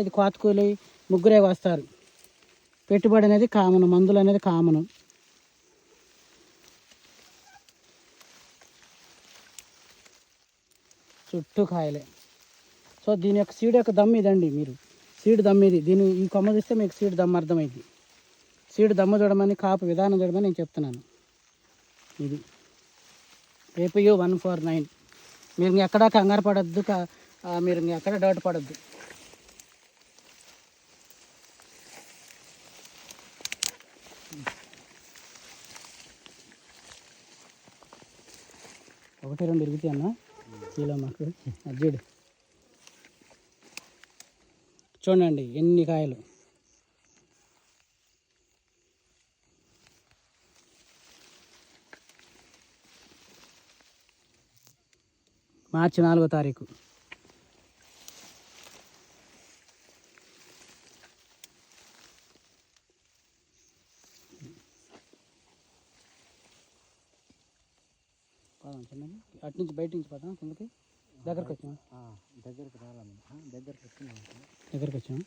ఇది కోతకూలి ముగ్గురే వస్తారు. పెట్టుబడి అనేది కామను, మందులు అనేది కామను. చుట్టూ కాయలే. సో దీని యొక్క సీడ్ యొక్క దమ్ ఇదండి. మీరు సీడ్ దమ్ ఇది. దీన్ని ఈ కొమ్మ చూస్తే మీకు సీడ్ దమ్ అర్థమైంది. సీడ్ దమ్ము చూడమని, కాపు విధానం చూడమని నేను చెప్తున్నాను. ఇది APU 149. మీరు ఇంకెక్కడా కంగారు పడద్దు, మీరు ఇంకెక్కడ డౌట్ పడద్దు. ఒకటి రెండు ఇరుగుతాయి అన్న ఇలా మాకు అజ్జుడు. చూడండి ఎన్ని కాయలు. మార్చి 4వ తారీఖు. అటు నుంచి బయట నుంచి పదా కిందకి దగ్గరకు వచ్చాము. దగ్గరకు వచ్చాము.